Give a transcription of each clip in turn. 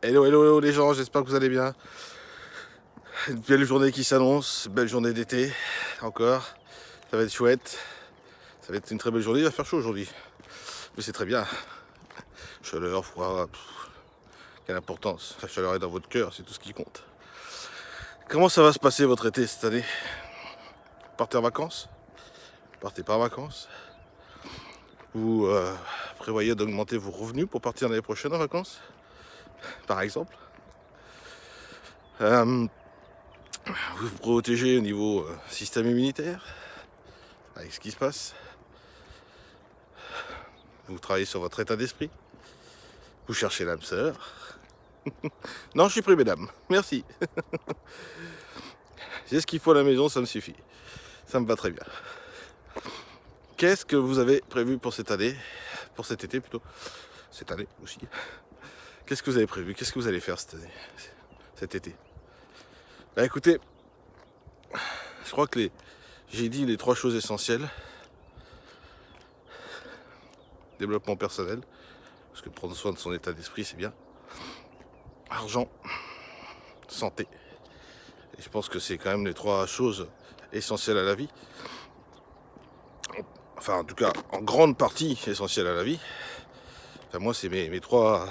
Hello, hello, hello les gens, j'espère que vous allez bien. Une belle journée qui s'annonce, belle journée d'été, encore. Ça va être chouette, ça va être une très belle journée, il va faire chaud aujourd'hui. Mais c'est très bien. Chaleur, froid, quelle importance. La chaleur est dans votre cœur, c'est tout ce qui compte. Comment ça va se passer votre été cette année? Partez en vacances? Partez pas en vacances? Vous prévoyez d'augmenter vos revenus pour partir l'année prochaine en vacances? Par exemple? Vous vous protégez au niveau système immunitaire? Avec ce qui se passe? Vous travaillez sur votre état d'esprit? Vous cherchez l'âme sœur? Non, je suis pris, mesdames. Merci. J'ai ce qu'il faut à la maison, ça me suffit. Ça me va très bien. Qu'est-ce que vous avez prévu pour cette année? Pour cet été plutôt. Cette année aussi. Qu'est-ce que vous avez prévu? Qu'est-ce que vous allez faire cette année? Cet été? Bah écoutez, je crois que j'ai dit les 3 choses essentielles. Développement personnel, parce que prendre soin de son état d'esprit, c'est bien. Argent, santé. Et je pense que c'est quand même les 3 choses essentielles à la vie. Enfin, en tout cas, en grande partie essentielles à la vie. Enfin, moi, c'est mes 3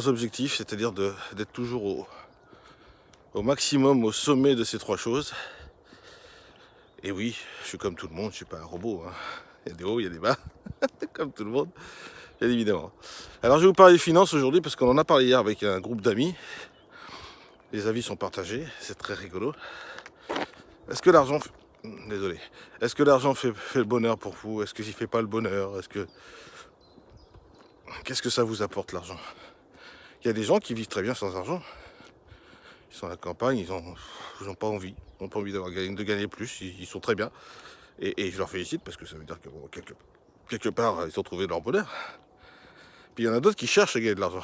objectifs, c'est-à-dire d'être toujours au maximum, au sommet de ces 3 choses. Et oui, je suis comme tout le monde, je suis pas un robot. Hein. Il y a des hauts, il y a des bas, comme tout le monde, bien évidemment. Alors, je vais vous parler des finances aujourd'hui, parce qu'on en a parlé hier avec un groupe d'amis. Les avis sont partagés, c'est très rigolo. Est-ce que l'argent... Désolé. Est-ce que l'argent fait le bonheur pour vous? Est-ce qu'il ne fait pas le bonheur? Qu'est-ce que ça vous apporte l'argent? Il y a des gens qui vivent très bien sans argent. Ils sont à la campagne, ils n'ont pas envie. Ils n'ont pas envie de gagner plus, ils sont très bien. Et je leur félicite parce que ça veut dire que bon, quelque part, ils ont trouvé leur bonheur. Puis il y en a d'autres qui cherchent à gagner de l'argent.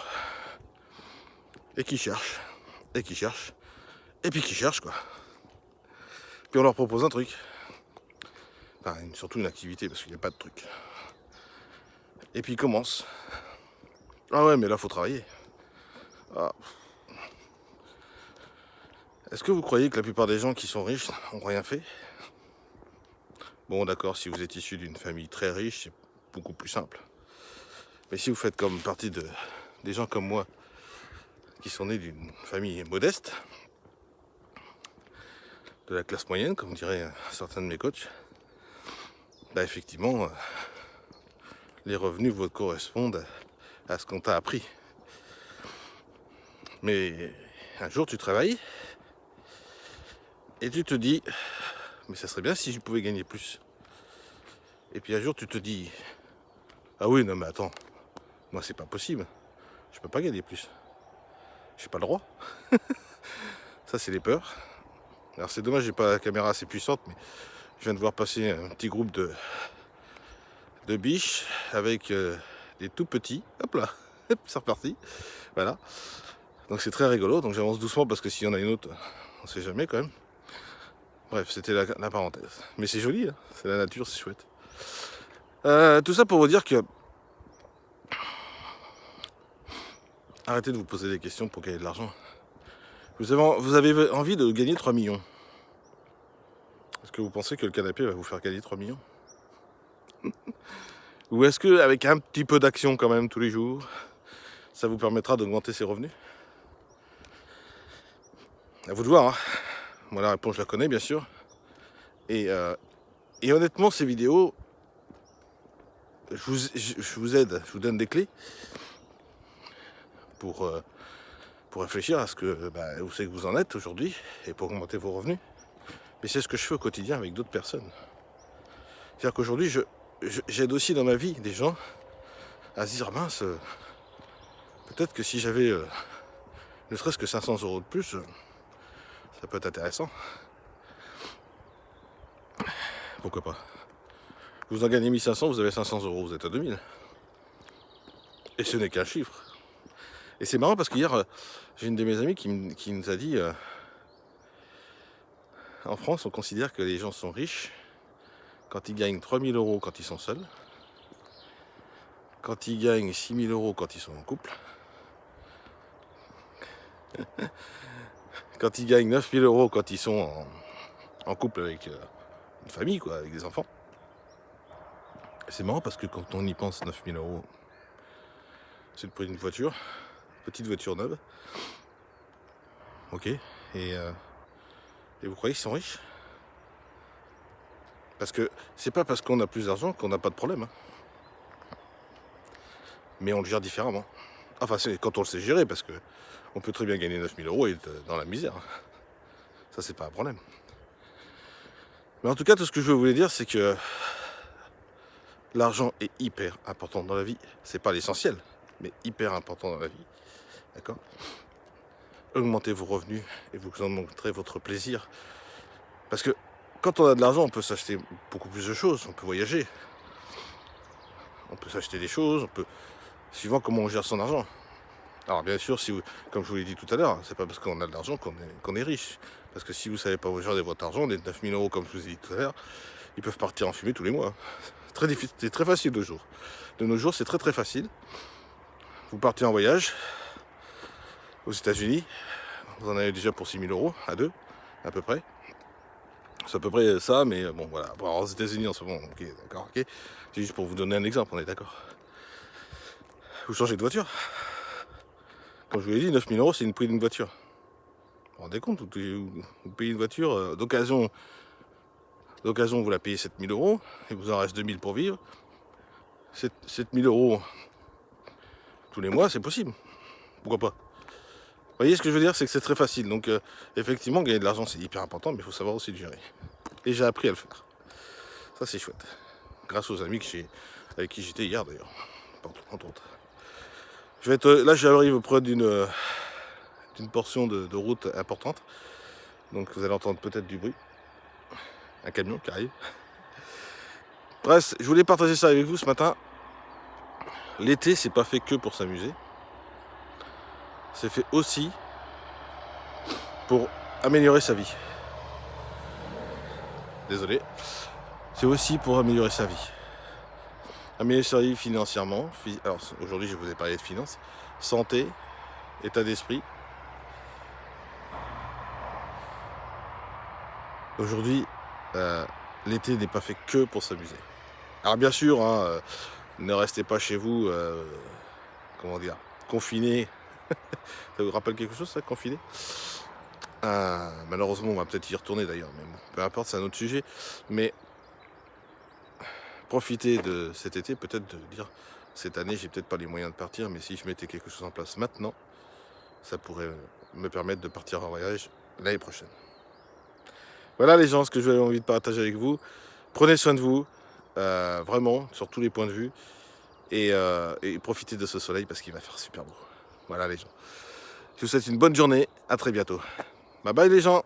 Et qui cherchent. Et qui cherchent. Et puis qui cherchent, quoi. Puis on leur propose un truc. Enfin, surtout une activité, parce qu'il n'y a pas de truc. Et puis ils commencent. Ah ouais, mais là, faut travailler. Ah. Est-ce que vous croyez que la plupart des gens qui sont riches n'ont rien fait? Bon, d'accord, si vous êtes issu d'une famille très riche, c'est beaucoup plus simple. Mais si vous faites comme partie des gens comme moi, qui sont nés d'une famille modeste, de la classe moyenne, comme diraient certains de mes coachs, bah effectivement, les revenus vous correspondent à ce qu'on t'a appris. Mais un jour, tu travailles et tu te dis, mais ça serait bien si je pouvais gagner plus. Et puis un jour, tu te dis, ah oui, non mais attends, moi c'est pas possible, je peux pas gagner plus. J'ai pas le droit. Ça, c'est les peurs. Alors c'est dommage, j'ai pas la caméra assez puissante, mais je viens de voir passer un petit groupe de biches avec des tout petits. Hop là, c'est reparti. Voilà. Donc c'est très rigolo. Donc j'avance doucement parce que s'il y en a une autre, on sait jamais quand même. Bref, c'était la parenthèse. Mais c'est joli, hein, c'est la nature, c'est chouette. Tout ça pour vous dire que arrêtez de vous poser des questions pour gagner de l'argent. Vous avez envie de gagner 3 millions. Est-ce que vous pensez que le canapé va vous faire gagner 3 millions? Ou est-ce qu'avec un petit peu d'action quand même tous les jours, ça vous permettra d'augmenter ses revenus? À vous de voir. Hein. Moi, la réponse, je la connais, bien sûr. Et honnêtement, ces vidéos, je vous aide, je vous donne des clés pour réfléchir à ce que où c'est que vous en êtes aujourd'hui et pour augmenter vos revenus. Mais c'est ce que je fais au quotidien avec d'autres personnes. C'est-à-dire qu'aujourd'hui, j'aide aussi dans ma vie des gens à se dire, mince, peut-être que si j'avais ne serait-ce que 500 € de plus, ça peut être intéressant. Pourquoi pas? Vous en gagnez 1500, vous avez 500 €, vous êtes à 2000. Et ce n'est qu'un chiffre. Et c'est marrant parce qu'hier, j'ai une de mes amies qui nous a dit, en France, on considère que les gens sont riches quand ils gagnent 3000 € quand ils sont seuls, quand ils gagnent 6000 € quand ils sont en couple, Quand ils gagnent 9 000 euros, quand ils sont en couple avec une famille, quoi, avec des enfants. C'est marrant parce que quand on y pense, 9 000 euros, c'est le prix d'une voiture, petite voiture neuve. Ok, et vous croyez qu'ils sont riches? Parce que c'est pas parce qu'on a plus d'argent qu'on n'a pas de problème, hein. Mais on le gère différemment. Enfin, c'est quand on le sait gérer, parce que on peut très bien gagner 9 000 euros et être dans la misère. Ça, c'est pas un problème. Mais en tout cas, tout ce que je voulais dire, c'est que l'argent est hyper important dans la vie. C'est pas l'essentiel, mais hyper important dans la vie. D'accord? Augmentez vos revenus et vous augmenterez votre plaisir. Parce que quand on a de l'argent, on peut s'acheter beaucoup plus de choses. On peut voyager. On peut s'acheter des choses. On peut, suivant comment on gère son argent. Alors bien sûr, si vous, comme je vous l'ai dit tout à l'heure, c'est pas parce qu'on a de l'argent qu'on est riche. Parce que si vous savez pas gérer votre argent, les 9 000 euros, comme je vous ai dit tout à l'heure, ils peuvent partir en fumée tous les mois. Très difficile, c'est très facile de nos jours. De nos jours, c'est très facile. Vous partez en voyage aux États-Unis, vous en avez déjà pour 6 000 euros à deux, à peu près. C'est à peu près ça, mais bon voilà. Bon, alors, aux États-Unis en ce moment, ok, d'accord, ok. C'est juste pour vous donner un exemple, on est d'accord. Vous changez de voiture. Comme je vous l'ai dit, 9 000 euros, c'est le prix d'une voiture. Vous vous rendez compte, vous payez une voiture d'occasion, vous la payez 7 000 euros, et vous en reste 2 000 pour vivre. 7 000 euros tous les mois, c'est possible. Pourquoi pas? Vous voyez ce que je veux dire, c'est que c'est très facile. Donc effectivement, gagner de l'argent, c'est hyper important, mais il faut savoir aussi le gérer. Et j'ai appris à le faire. Ça, c'est chouette. Grâce aux amis avec qui j'étais hier, d'ailleurs. Entre autres. Là, j'arrive près d'une portion de route importante. Donc vous allez entendre peut-être du bruit. Un camion qui arrive. Bref, je voulais partager ça avec vous ce matin. L'été, c'est pas fait que pour s'amuser. C'est fait aussi pour améliorer sa vie. Désolé. C'est aussi pour améliorer sa vie. Améliorer sa vie financièrement. Alors aujourd'hui, je vous ai parlé de finances. Santé, état d'esprit. Aujourd'hui, l'été n'est pas fait que pour s'amuser. Alors bien sûr, hein, ne restez pas chez vous, comment dire, confiné. Ça vous rappelle quelque chose, ça, confiné? Malheureusement, on va peut-être y retourner d'ailleurs, mais bon, peu importe, c'est un autre sujet. Mais profitez de cet été, peut-être de dire, cette année, j'ai peut-être pas les moyens de partir, mais si je mettais quelque chose en place maintenant, ça pourrait me permettre de partir en voyage l'année prochaine. Voilà les gens, ce que j'avais envie de partager avec vous. Prenez soin de vous, vraiment, sur tous les points de vue. Et profitez de ce soleil parce qu'il va faire super beau. Voilà les gens. Je vous souhaite une bonne journée, à très bientôt. Bye bye les gens.